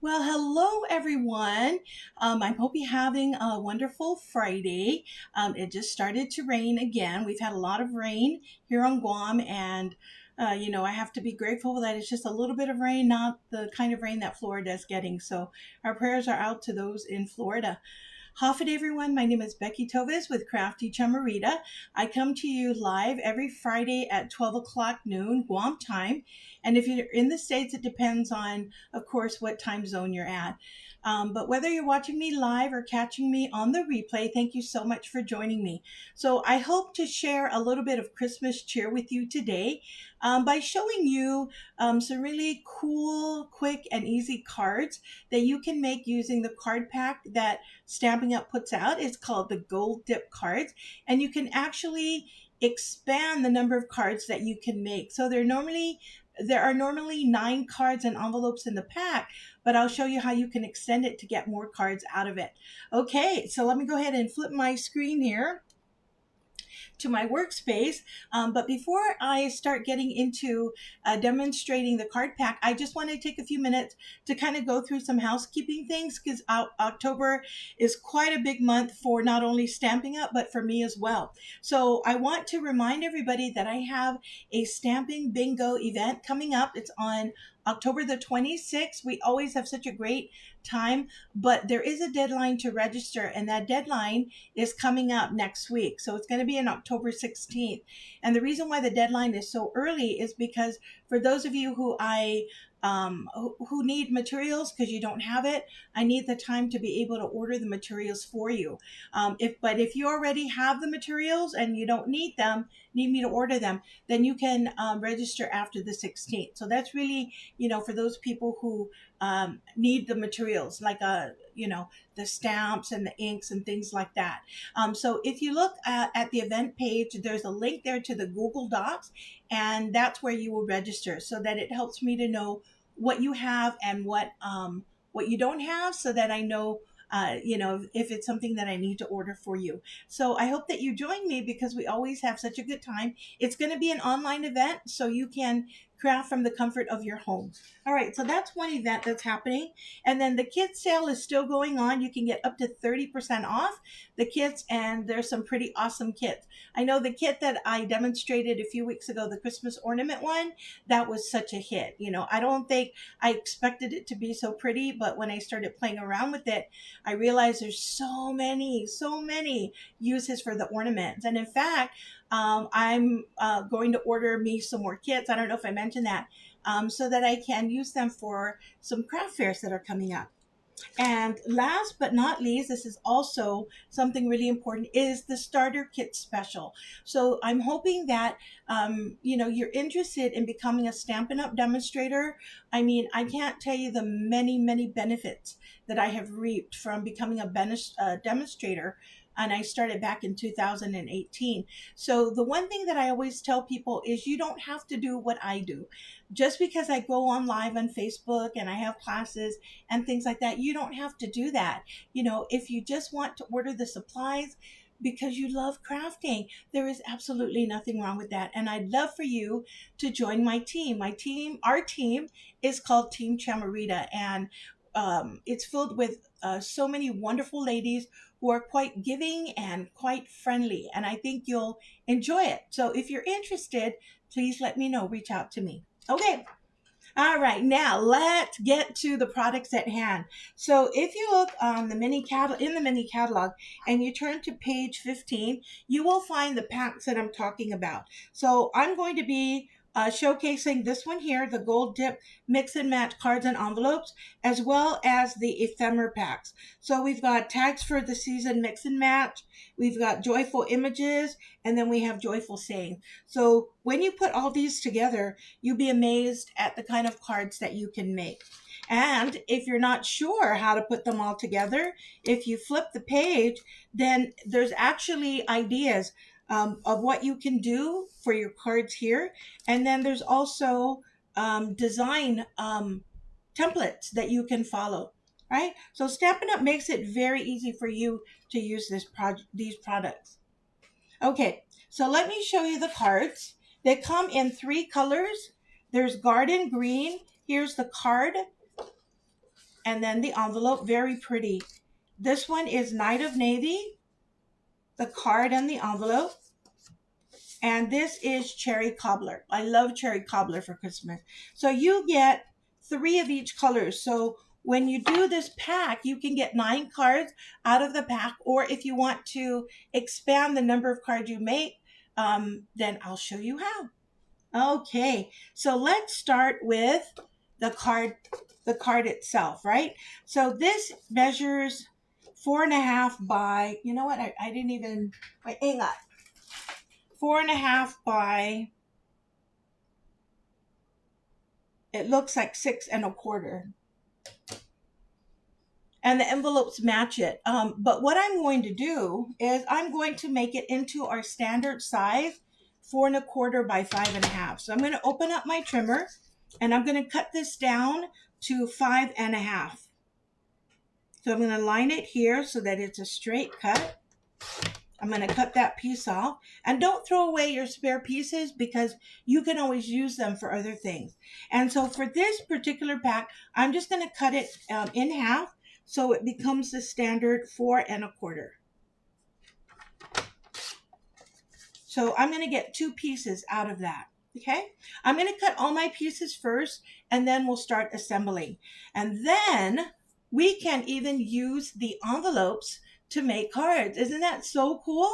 Well, hello everyone. I hope you're having a wonderful Friday. It just started to rain again. We've had a lot of rain here on Guam, and I have to be grateful that it's just a little bit of rain, not the kind of rain that Florida is getting. So our prayers are out to those in Florida. Howfit everyone, my name is Becky Tovis with Crafty Chamarita. I come to you live every Friday at 12 o'clock noon Guam time. And if you're in the States, it depends on, of course, what time zone you're at. But whether you're watching me live or catching me on the replay, thank you so much for joining me. So I hope to share a little bit of Christmas cheer with you today by showing you some really cool, quick, and easy cards that you can make using the card pack that Stamping Up puts out. It's called the Gold Dip cards, and you can actually expand the number of cards that you can make. So there are normally 9 cards and envelopes in the pack, but I'll show you how you can extend it to get more cards out of it. Okay, so let me go ahead and flip my screen here to my workspace. But before I start getting into demonstrating the card pack, I just want to take a few minutes to kind of go through some housekeeping things because October is quite a big month for not only Stamping Up, but for me as well. So I want to remind everybody that I have a stamping bingo event coming up. It's on October the 26th. We always have such a great time, but there is a deadline to register, and that deadline is coming up next week. So it's going to be on October 16th. And the reason why the deadline is so early is because for those of you who need materials because you don't have it, I need the time to be able to order the materials for you. If you already have the materials and you don't need me to order them, then you can register after the 16th. So that's really, for those people who need the materials like the stamps and the inks and things like that. So if you look at the event page, there's a link there to the Google Docs, and that's where you will register so that it helps me to know what you have and what you don't have, so that I know if it's something that I need to order for you. So I hope that you join me because we always have such a good time. It's going to be an online event, so you can craft from the comfort of your home. All right, so that's one event that's happening. And then the kids sale is still going on. You can get up to 30% off the kits, and there's some pretty awesome kits. I know the kit that I demonstrated a few weeks ago, the Christmas ornament one, that was such a hit. I don't think I expected it to be so pretty, but when I started playing around with it, I realized there's so many uses for the ornaments. And in fact, I'm going to order me some more kits. I don't know if I mentioned that, so that I can use them for some craft fairs that are coming up. And last but not least, this is also something really important, is the starter kit special. So I'm hoping that you're interested in becoming a Stampin' Up demonstrator. I mean, I can't tell you the many benefits that I have reaped from becoming a demonstrator. And I started back in 2018. So the one thing that I always tell people is you don't have to do what I do. Just because I go on live on Facebook and I have classes and things like that, you don't have to do that. If you just want to order the supplies because you love crafting, there is absolutely nothing wrong with that. And I'd love for you to join my team. Our team is called Team Chamarita, and it's filled with so many wonderful ladies who are quite giving and quite friendly. And I think you'll enjoy it. So if you're interested, please let me know. Reach out to me. Okay. All right, now let's get to the products at hand. So if you look on the mini catalog and you turn to page 15, you will find the packs that I'm talking about. So I'm going to be showcasing this one here, the Gold Dip Mix and Match cards and envelopes, as well as the Ephemera Packs. So we've got tags for the season Mix and Match, we've got joyful images, and then we have joyful sayings. So when you put all these together, you'll be amazed at the kind of cards that you can make. And if you're not sure how to put them all together, if you flip the page, then there's actually ideas of what you can do for your cards here. And then there's also design templates that you can follow, right? So Stampin' Up makes it very easy for you to use these products. Okay, so let me show you the cards. They come in 3 colors. There's garden green. Here's the card. And then the envelope, very pretty. This one is Night of Navy, the card and the envelope. And this is cherry cobbler. I love cherry cobbler for Christmas. So you get 3 of each color. So when you do this pack, you can get 9 cards out of the pack. Or if you want to expand the number of cards you make, then I'll show you how. Okay, so let's start with the card itself, right? So this measures 4.5 by, you know what? I didn't even, wait, hang on. 4.5 by, it looks like 6.25. And the envelopes match it. But what I'm going to do is I'm going to make it into our standard size, 4.25 by 5.5. So I'm going to open up my trimmer and I'm going to cut this down to 5.5. So I'm going to line it here so that it's a straight cut. I'm going to cut that piece off. And don't throw away your spare pieces because you can always use them for other things. And so for this particular pack, I'm just going to cut it in half so it becomes the standard 4.25. So I'm going to get 2 pieces out of that. Okay, I'm going to cut all my pieces first and then we'll start assembling. And then we can even use the envelopes to make cards. Isn't that so cool?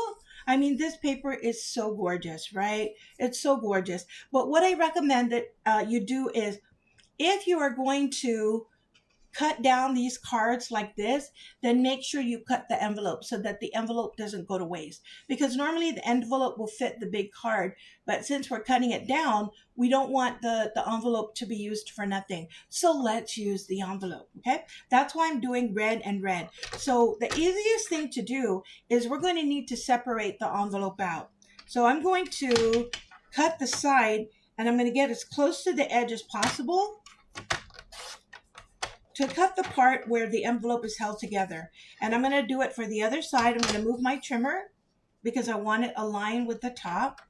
I mean, this paper is so gorgeous, right? It's so gorgeous. But what I recommend that you do is if you are going to cut down these cards like this, then make sure you cut the envelope so that the envelope doesn't go to waste. Because normally the envelope will fit the big card, but since we're cutting it down, we don't want the envelope to be used for nothing. So let's use the envelope, okay? That's why I'm doing red and red. So the easiest thing to do is we're going to need to separate the envelope out. So I'm going to cut the side and I'm going to get as close to the edge as possible to cut the part where the envelope is held together. And I'm going to do it for the other side. I'm going to move my trimmer because I want it aligned with the top.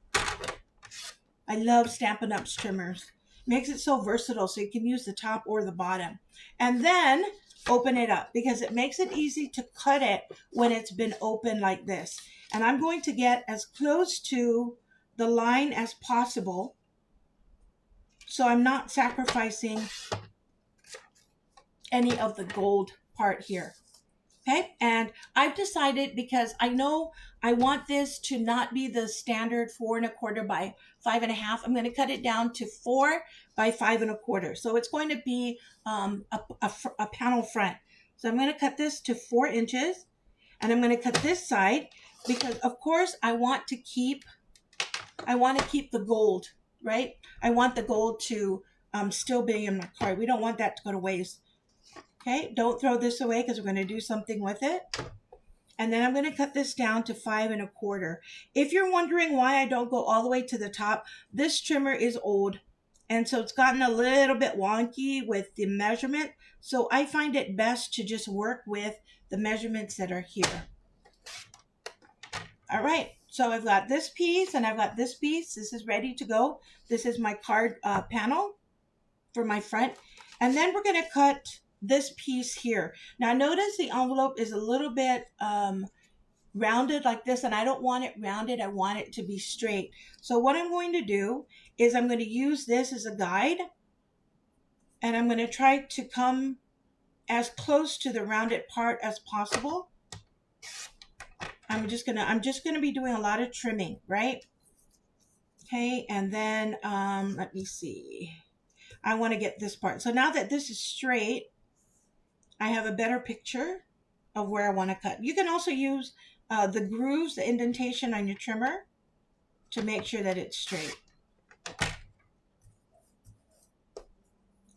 I love Stampin' Up's trimmers. Makes it so versatile so you can use the top or the bottom. And then open it up because it makes it easy to cut it when it's been open like this. And I'm going to get as close to the line as possible so I'm not sacrificing any of the gold part here. Okay, and I've decided because I know I want this to not be the standard 4.25 by 5.5. I'm going to cut it down to 4 by 5.25. So it's going to be a panel front. So I'm going to cut this to 4 inches, and I'm going to cut this side because, of course, I want to keep the gold, right? I want the gold to still be in my card. We don't want that to go to waste. Okay, don't throw this away because we're going to do something with it. And then I'm going to cut this down to 5.25. If you're wondering why I don't go all the way to the top, this trimmer is old. And so it's gotten a little bit wonky with the measurement. So I find it best to just work with the measurements that are here. All right, so I've got this piece and I've got this piece. This is ready to go. This is my card panel for my front. And then we're going to cut this piece here. Now notice the envelope is a little bit rounded like this, and I don't want it rounded. I want it to be straight. So what I'm going to do is I'm going to use this as a guide, and I'm going to try to come as close to the rounded part as possible. I'm just gonna be doing a lot of trimming, right? Okay, and then let me see. I want to get this part. So now that this is straight, I have a better picture of where I want to cut. You can also use the grooves, the indentation on your trimmer to make sure that it's straight.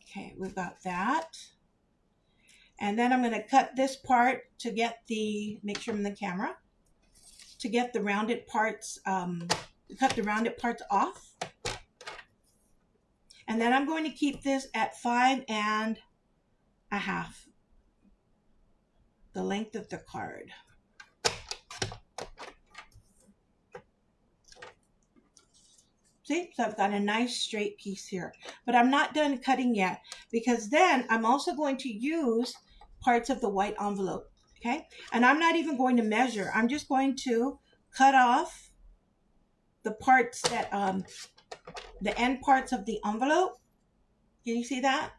Okay, we've got that. And then I'm going to cut this part to get make sure I'm in the camera, to get the rounded parts, cut the rounded parts off. And then I'm going to keep this at 5.5. The length of the card. See, so I've got a nice straight piece here, but I'm not done cutting yet because then I'm also going to use parts of the white envelope. Okay, and I'm not even going to measure. I'm just going to cut off the parts that the end parts of the envelope. Can you see that?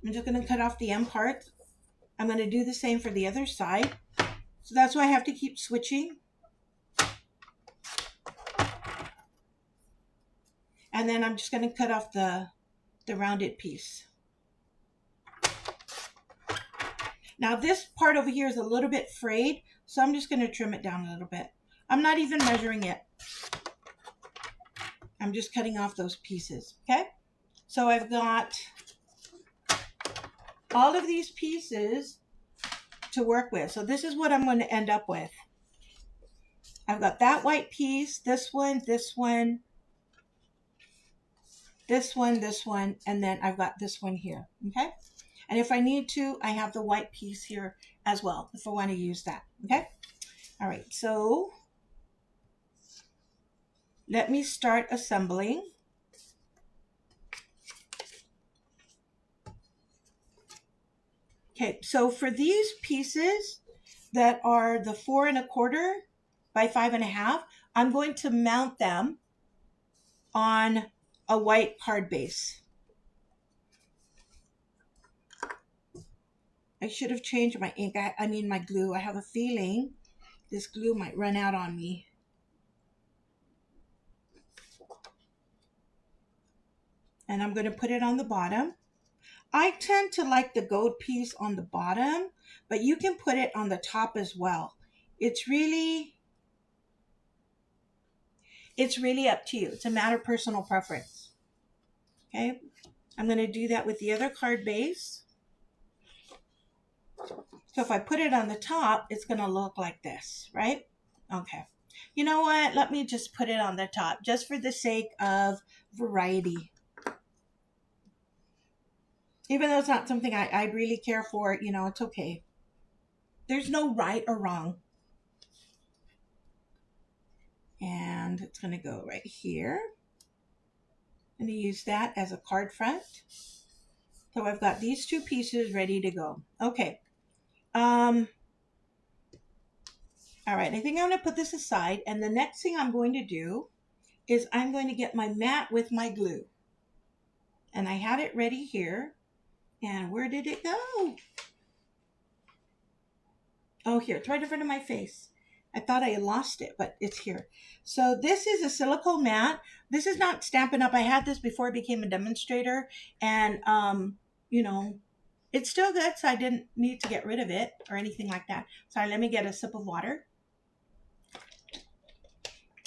I'm just going to cut off the end parts. I'm going to do the same for the other side. So that's why I have to keep switching. And then I'm just going to cut off the rounded piece. Now this part over here is a little bit frayed, so I'm just going to trim it down a little bit. I'm not even measuring it. I'm just cutting off those pieces, okay? So I've got all of these pieces to work with. So this is what I'm going to end up with. I've got that white piece, this one, this one, this one, this one, and then I've got this one here, okay? And if I need to, I have the white piece here as well, if I want to use that, okay? All right, so let me start assembling. Okay, so for these pieces that are the 4 1/4 by 5 1/2, I'm going to mount them on a white card base. I should have changed my ink, I mean my glue. I have a feeling this glue might run out on me. And I'm going to put it on the bottom. I tend to like the gold piece on the bottom, but you can put it on the top as well. It's really up to you. It's a matter of personal preference. Okay, I'm going to do that with the other card base. So if I put it on the top, it's going to look like this, right? Okay. You know what? Let me just put it on the top just for the sake of variety. Even though it's not something I really care for, you know, it's okay. There's no right or wrong. And it's going to go right here. I'm going to use that as a card front. So I've got these two pieces ready to go. Okay. All right, I think I'm going to put this aside. And the next thing I'm going to do is I'm going to get my mat with my glue. And I had it ready here. And where did it go? Oh, here, it's right in front of my face. I thought I lost it, but it's here. So this is a silicone mat. This is not Stampin' Up. I had this before I became a demonstrator. And, you know, it's still good, so I didn't need to get rid of it or anything like that. Sorry, let me get a sip of water.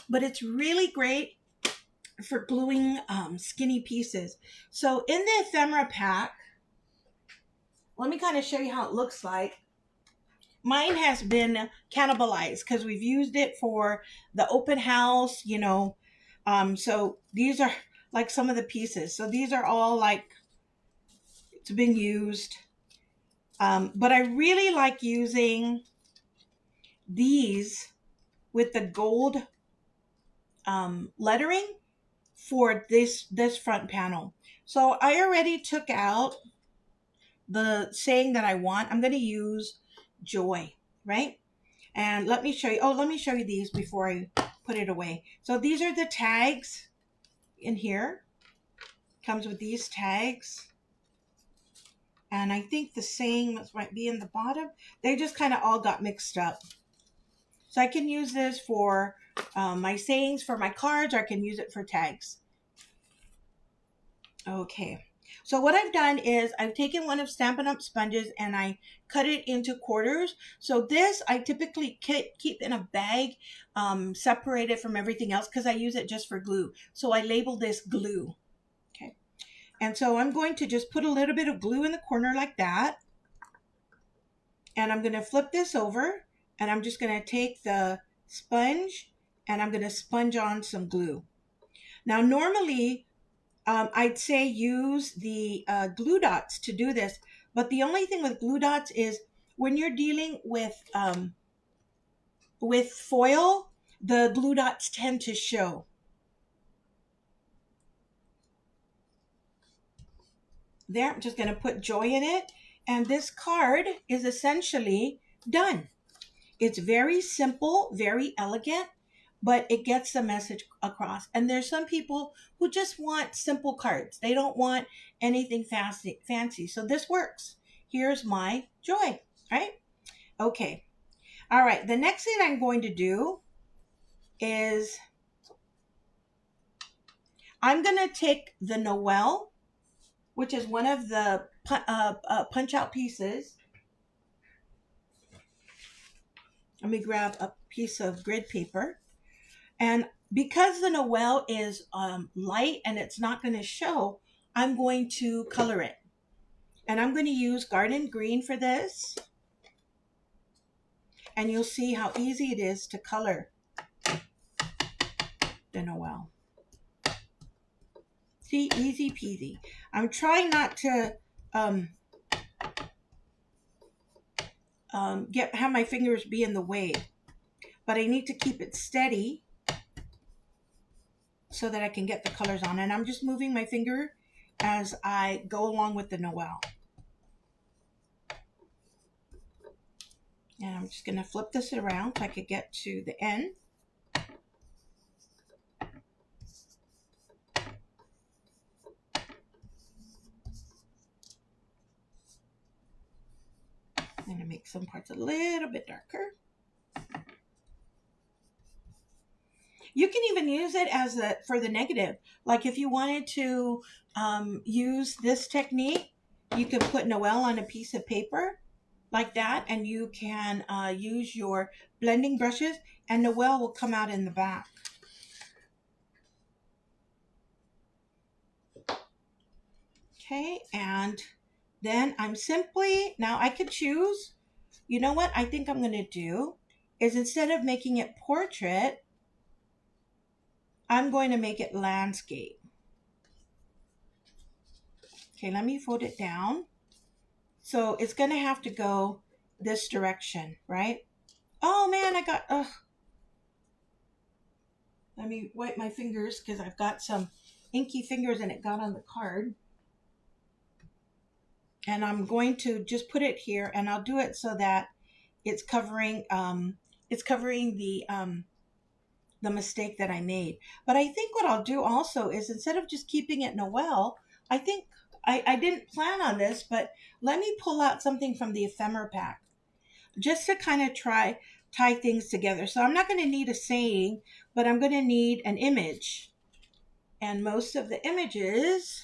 But it's really great for gluing skinny pieces. So in the Ephemera pack, let me kind of show you how it looks like. Mine has been cannibalized because we've used it for the open house, you know. So these are like some of the pieces. So these are all like, it's been used. But I really like using these with the gold lettering for this front panel. So I already took out the saying that I want. I'm going to use joy, right? And let me show you. Oh, let me show you these before I put it away. So these are the tags in here. Comes with these tags. And I think the saying might be in the bottom. They just kind of all got mixed up. So I can use this for my sayings for my cards, or I can use it for tags. Okay. So what I've done is I've taken one of Stampin' Up sponges and I cut it into quarters. So this I typically keep in a bag, separated from everything else because I use it just for glue. So I label this glue. Okay. And so I'm going to just put a little bit of glue in the corner like that. And I'm going to flip this over and I'm just going to take the sponge and I'm going to sponge on some glue. Now normally, I'd say use the glue dots to do this. But the only thing with glue dots is when you're dealing with foil, the glue dots tend to show. There, I'm just going to put joy in it. And this card is essentially done. It's very simple, very elegant, but it gets the message across. And there's some people who just want simple cards. They don't want anything fancy. So this works. Here's my joy, right? Okay. All right. The next thing I'm going to do is I'm going to take the Noel, which is one of the punch out pieces. Let me grab a piece of grid paper. And because the Noel is light and it's not going to show, I'm going to color it. And I'm going to use Garden Green for this. And you'll see how easy it is to color the Noel. See, easy peasy. I'm trying not to have my fingers be in the way, but I need to keep it steady so that I can get the colors on. And I'm just moving my finger as I go along with the Noel. And I'm just going to flip this around so I could get to the end. I'm going to make some parts a little bit darker. You can even use it as for the negative. Like if you wanted to use this technique, you can put Noel on a piece of paper like that, and you can use your blending brushes, and Noel will come out in the back. Okay, and then I'm simply, now I could choose, you know what I think I'm going to do is instead of making it portrait, I'm going to make it landscape. Okay, let me fold it down. So it's going to have to go this direction, right? Oh man, I got, let me wipe my fingers because I've got some inky fingers and it got on the card. And I'm going to just put it here, and I'll do it so that it's covering the mistake that I made. But I think what I'll do also is instead of just keeping it Noel, I think I didn't plan on this, but let me pull out something from the Ephemera pack just to kind of tie things together. So I'm not going to need a saying, but I'm going to need an image. And most of the images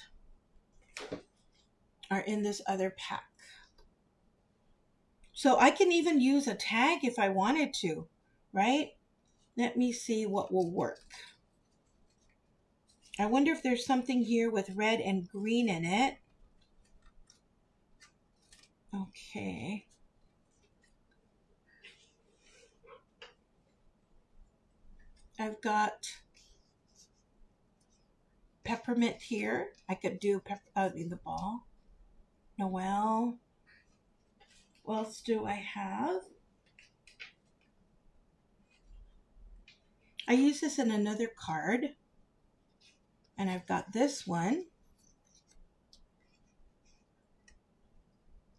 are in this other pack. So I can even use a tag if I wanted to, right? Let me see what will work. I wonder if there's something here with red and green in it. Okay. I've got peppermint here. I could do in the ball. Noel. What else do I have? I use this in another card. And I've got this one.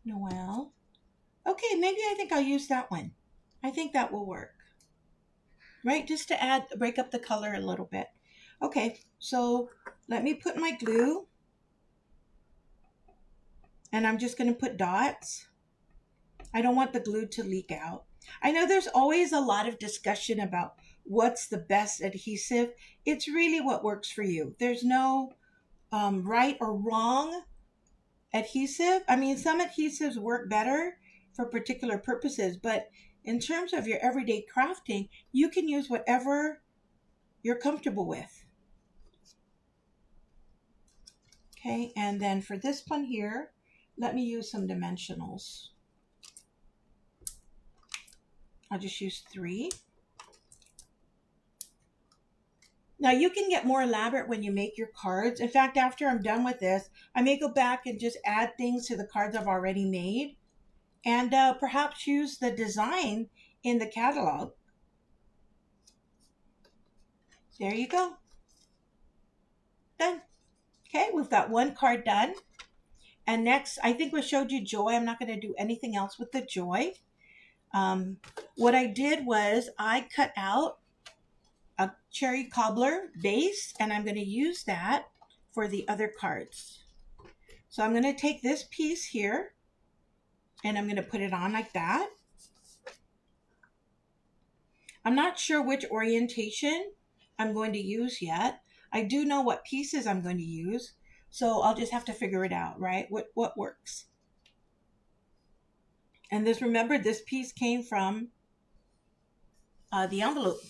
Noel. Okay, maybe I think I'll use that one. I think that will work. Right? Just to break up the color a little bit. Okay, so let me put my glue. And I'm just going to put dots. I don't want the glue to leak out. I know there's always a lot of discussion about what's the best adhesive. It's really what works for you. There's no right or wrong adhesive. I mean, some adhesives work better for particular purposes, but in terms of your everyday crafting, you can use whatever you're comfortable with. Okay, and then for this one here, let me use some dimensionals. I'll just use 3. Now you can get more elaborate when you make your cards. In fact, after I'm done with this, I may go back and just add things to the cards I've already made and perhaps use the design in the catalog. There you go. Done. Okay, we've got one card done. And next, I think we showed you joy. I'm not going to do anything else with the joy. What I did was I cut out a cherry cobbler base, and I'm going to use that for the other cards. So I'm going to take this piece here and I'm going to put it on like that. I'm not sure which orientation I'm going to use yet. I do know what pieces I'm going to use, so I'll just have to figure it out, right? What works. And this, remember, this piece came from the envelope.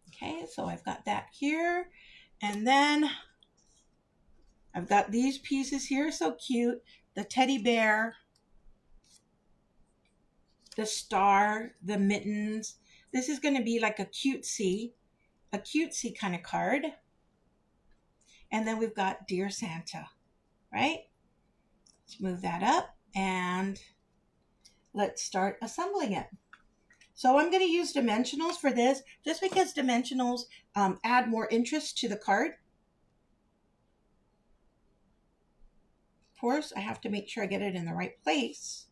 Okay, so I've got that here. And then I've got these pieces here, so cute. The teddy bear, the star, the mittens. This is going to be like a cutesy kind of card. And then we've got Dear Santa, right? Let's move that up and let's start assembling it. So I'm going to use dimensionals for this just because dimensionals add more interest to the card. Of course, I have to make sure I get it in the right place.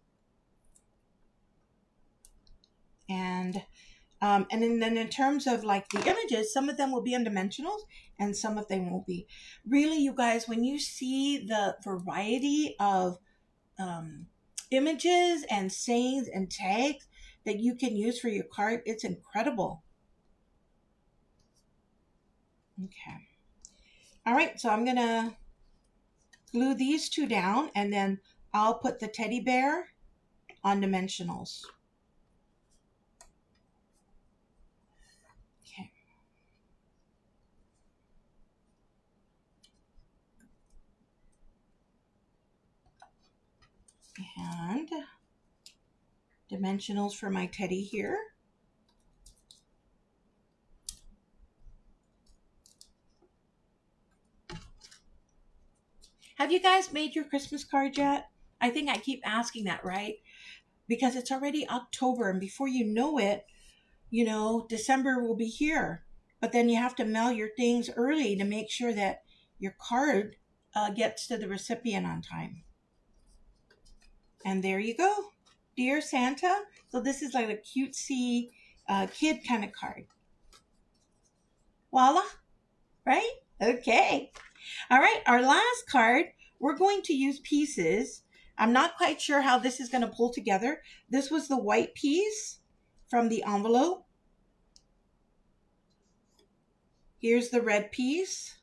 And then in terms of like the images, some of them will be in dimensionals and some of them won't be. Really, you guys, when you see the variety of images and sayings and tags that you can use for your card, it's incredible. Okay. All right, so I'm going to glue these two down and then I'll put the teddy bear on dimensionals. Okay. And dimensionals for my teddy here. Have you guys made your Christmas card yet? I think I keep asking that, right? Because it's already October and before you know it, you know, December will be here. But then you have to mail your things early to make sure that your card gets to the recipient on time. And there you go. Dear Santa. So this is like a cutesy kid kind of card. Voila. Right? Okay. All right. Our last card, we're going to use pieces. I'm not quite sure how this is going to pull together. This was the white piece from the envelope. Here's the red piece.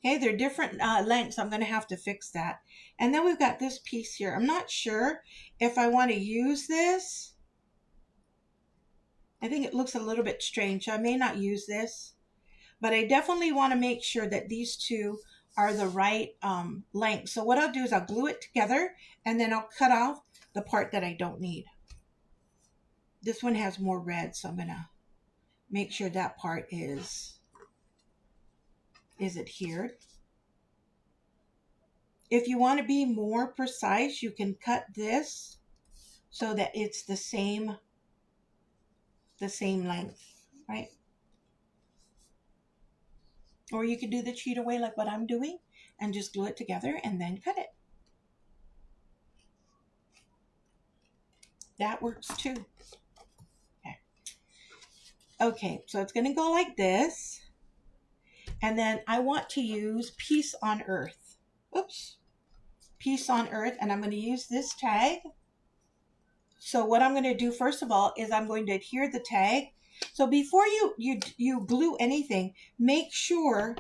Okay, they're different lengths. So I'm going to have to fix that. And then we've got this piece here. I'm not sure if I want to use this. I think it looks a little bit strange, so I may not use this. But I definitely want to make sure that these two are the right length. So what I'll do is I'll glue it together and then I'll cut off the part that I don't need. This one has more red, so I'm going to make sure that part is adhered. If you want to be more precise, you can cut this so that it's the same length, right? Or you could do the cheat away like what I'm doing and just glue it together and then cut it. That works too. Okay, so it's going to go like this. And then I want to use Peace on Earth. Oops. Peace on Earth. And I'm going to use this tag. So what I'm going to do first of all is I'm going to adhere the tag. So before you glue anything, make sure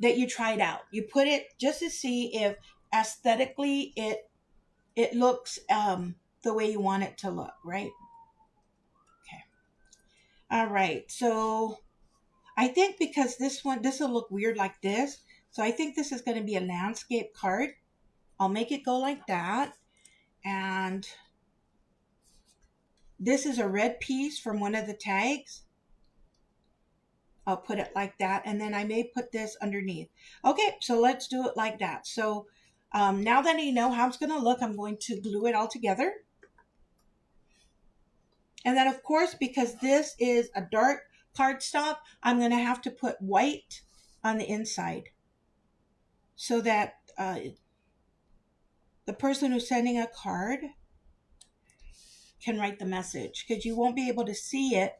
that you try it out. You put it just to see if aesthetically it looks the way you want it to look, right? Okay. All right. So I think because this will look weird like this. So I think this is going to be a landscape card. I'll make it go like that. And this is a red piece from one of the tags. I'll put it like that. And then I may put this underneath. Okay, so let's do it like that. So now that you know how it's going to look, I'm going to glue it all together. And then, of course, because this is a dark cardstock, I'm going to have to put white on the inside so that the person who's sending a card can write the message, because you won't be able to see it.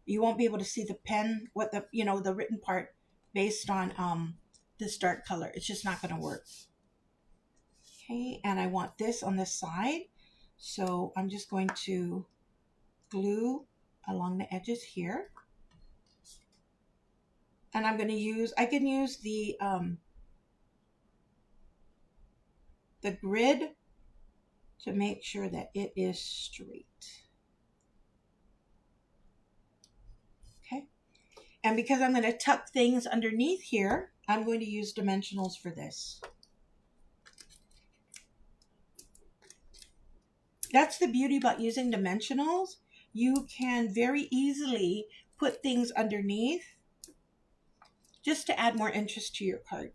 You won't be able to see the pen, what the, the written part based on this dark color. It's just not going to work. Okay, and I want this on the side. So I'm just going to glue along the edges here. And I'm going to use, I can use the grid to make sure that it is straight. Okay. And because I'm going to tuck things underneath here, I'm going to use dimensionals for this. That's the beauty about using dimensionals. You can very easily put things underneath just to add more interest to your card.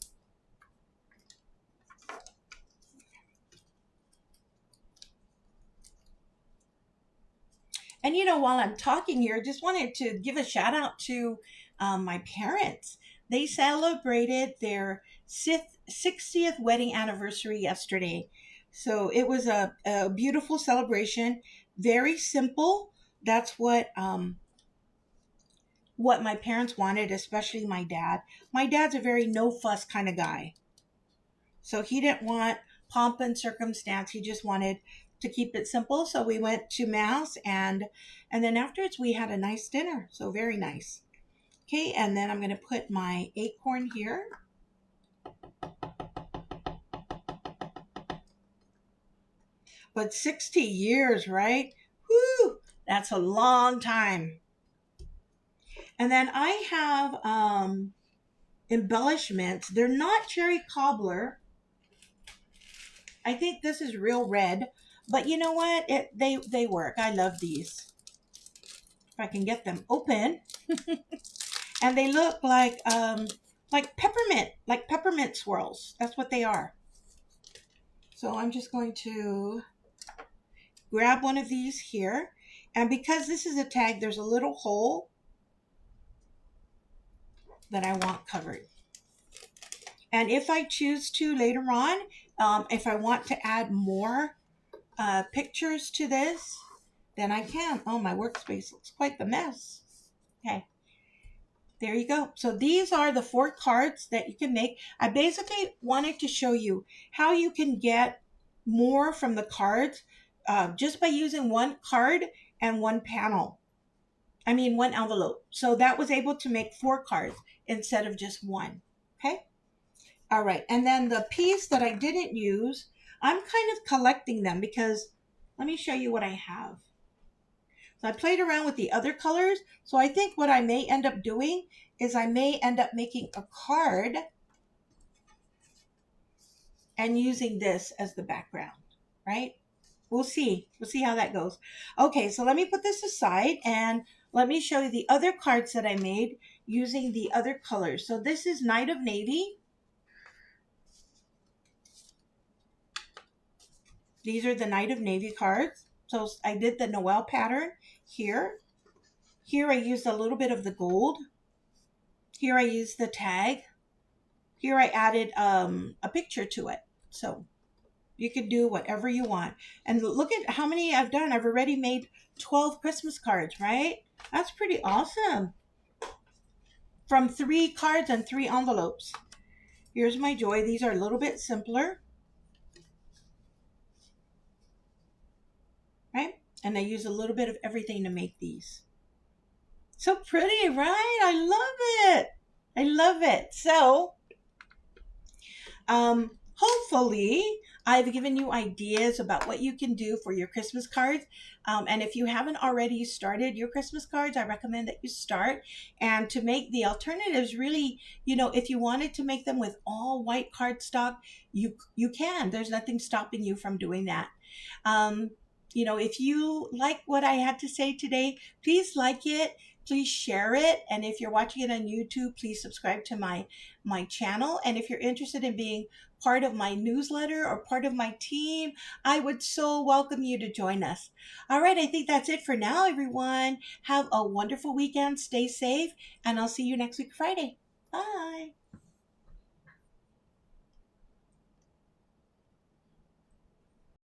And while I'm talking here, I just wanted to give a shout out to my parents. They celebrated their 60th wedding anniversary yesterday. So it was a beautiful celebration, very simple. That's what my parents wanted, especially my dad. My dad's a very no fuss kind of guy. So he didn't want pomp and circumstance. He just wanted to keep it simple. So we went to mass, and then afterwards we had a nice dinner. So very nice. Okay, and then I'm going to put my acorn here. But 60 years, right? Whoo, that's a long time. And then I have embellishments. They're not cherry cobbler. I think this is real red, but you know what? They work. I love these. If I can get them open. And they look like peppermint swirls. That's what they are. So I'm just going to grab one of these here. And because this is a tag, there's a little hole that I want covered. And if I choose to later on, if I want to add more pictures to this, then I can. Oh, my workspace looks quite the mess. Okay. There you go. So these are the 4 cards that you can make. I basically wanted to show you how you can get more from the cards just by using one card and one panel. I mean, one envelope. So that was able to make 4 cards instead of just one. Okay. All right. And then the piece that I didn't use, I'm kind of collecting them because let me show you what I have. So I played around with the other colors. So I think what I may end up doing is I may end up making a card and using this as the background, right? We'll see. We'll see how that goes. Okay, so let me put this aside and let me show you the other cards that I made using the other colors. So this is Night of Navy. These are the Night of Navy cards. So I did the Noel pattern here. Here I used a little bit of the gold. Here I used the tag. Here I added a picture to it. So you can do whatever you want. And look at how many I've done. I've already made 12 Christmas cards, right? That's pretty awesome. From 3 cards and 3 envelopes. Here's my joy. These are a little bit simpler. Right? And I use a little bit of everything to make these. So pretty, right? I love it. I love it. So, hopefully I've given you ideas about what you can do for your Christmas cards. And if you haven't already started your Christmas cards, I recommend that you start. And to make the alternatives, really, if you wanted to make them with all white cardstock, you can. There's nothing stopping you from doing that. If you like what I had to say today, please like it. please share it. And if you're watching it on YouTube, please subscribe to my channel. And if you're interested in being part of my newsletter or part of my team, I would so welcome you to join us. All right, I think that's it for now, everyone. Have a wonderful weekend. Stay safe, and I'll see you next week, Friday. Bye.